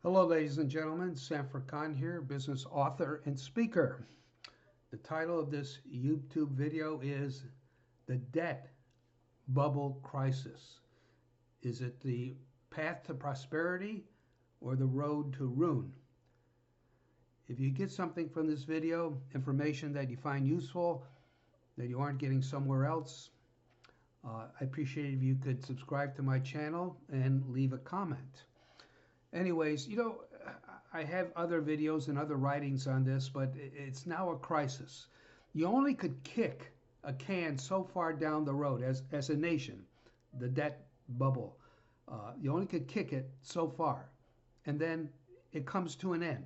Hello, ladies and gentlemen. Sanford Khan here, business author and speaker. The title of this YouTube video is The Debt Bubble Crisis. Is it the path to prosperity or the road to ruin? If you get something from this video, information that you find useful, that you aren't getting somewhere else, I appreciate if you could subscribe to my channel and leave a comment. Anyways, I have other videos and other writings on this, but it's now a crisis. You only could kick a can so far down the road as a nation, the debt bubble. You only could kick it so far, and then it comes to an end.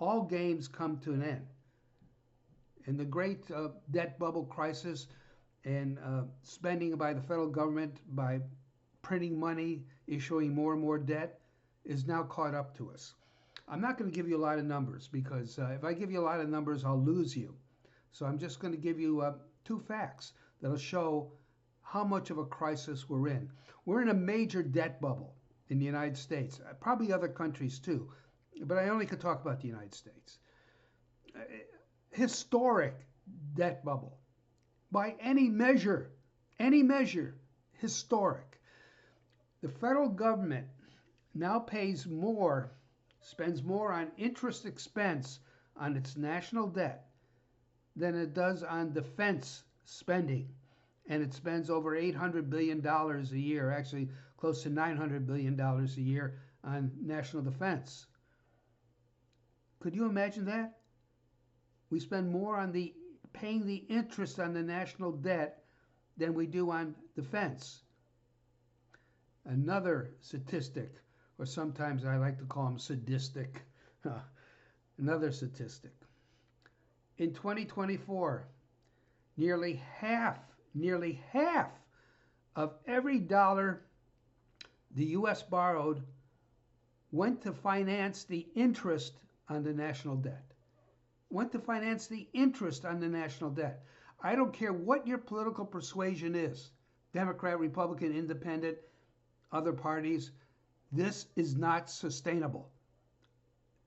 All games come to an end. And the great debt bubble crisis and spending by the federal government by printing money, issuing more and more debt, is now caught up to us. I'm not going to give you a lot of numbers because if I give you a lot of numbers, I'll lose you. So I'm just going to give you two facts that'll show how much of a crisis we're in. We're in a major debt bubble in the United States, probably other countries too, but I only could talk about the United States. Historic debt bubble. By any measure, historic. The federal government now spends more on interest expense on its national debt than it does on defense spending. And it spends over $800 billion a year, actually close to $900 billion a year on national defense. Could you imagine that? We spend more on paying the interest on the national debt than we do on defense. Another statistic, or sometimes I like to call them sadistic. Another statistic. In 2024, nearly half of every dollar the U.S. borrowed went to finance the interest on the national debt. Went to finance the interest on the national debt. I don't care what your political persuasion is, Democrat, Republican, Independent, other parties, this is not sustainable.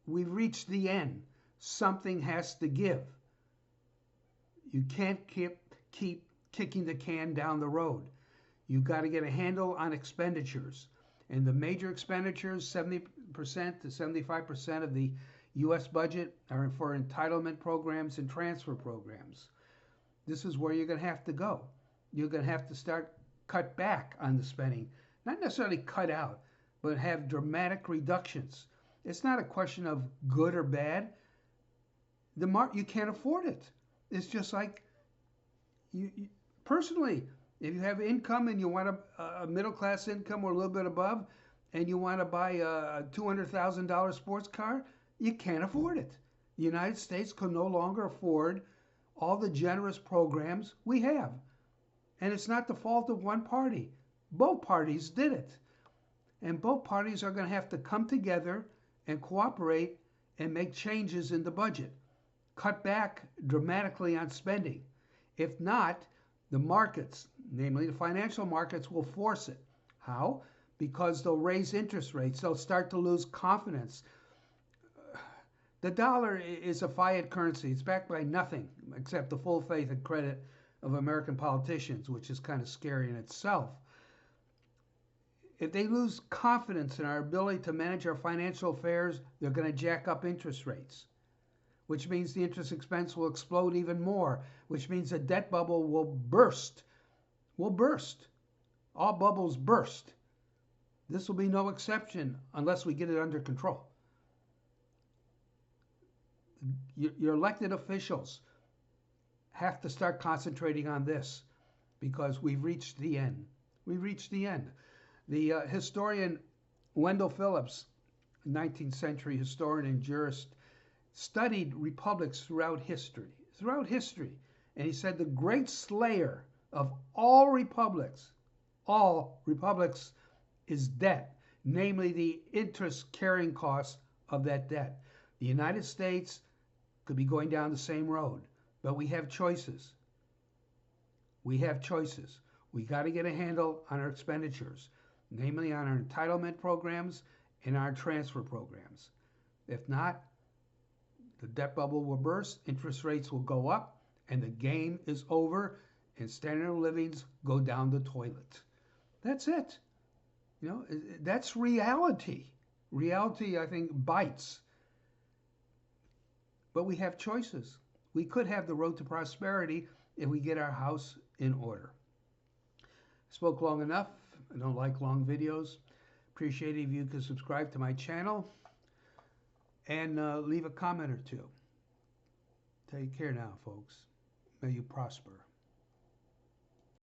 We've reached the end. Something has to give. You can't keep kicking the can down the road. You've got to get a handle on expenditures. And the major expenditures, 70% to 75% of the U.S. budget are for entitlement programs and transfer programs. This is where you're going to have to go. You're going to have to cut back on the spending. Not necessarily cut out, but have dramatic reductions. It's not a question of good or bad. You can't afford it. It's just like personally, if you have income and you want a middle class income or a little bit above, and you want to buy a $200,000 sports car, you can't afford it. The United States can no longer afford all the generous programs we have. And it's not the fault of one party. Both parties did it. And both parties are going to have to come together and cooperate and make changes in the budget. Cut back dramatically on spending. If not, the markets, namely the financial markets, will force it. How? Because they'll raise interest rates. They'll start to lose confidence. The dollar is a fiat currency. It's backed by nothing except the full faith and credit of American politicians, which is kind of scary in itself. If they lose confidence in our ability to manage our financial affairs, they're going to jack up interest rates, which means the interest expense will explode even more, which means the debt bubble will burst. All bubbles burst. This will be no exception unless we get it under control. Your elected officials have to start concentrating on this because we've reached the end. We've reached the end. The historian Wendell Phillips, 19th century historian and jurist, studied republics throughout history. And he said the great slayer of all republics is debt, namely the interest carrying cost of that debt. The United States could be going down the same road, but we have choices. We got to get a handle on our expenditures, namely on our entitlement programs in our transfer programs. If not, the debt bubble will burst, interest rates will go up, and the game is over, and standard of livings go down the toilet. That's it. You know, that's reality. Reality, I think, bites. But we have choices. We could have the road to prosperity if we get our house in order. Spoke long enough. I don't like long videos. Appreciate it if you could subscribe to my channel and leave a comment or two. Take care now, folks. May you prosper.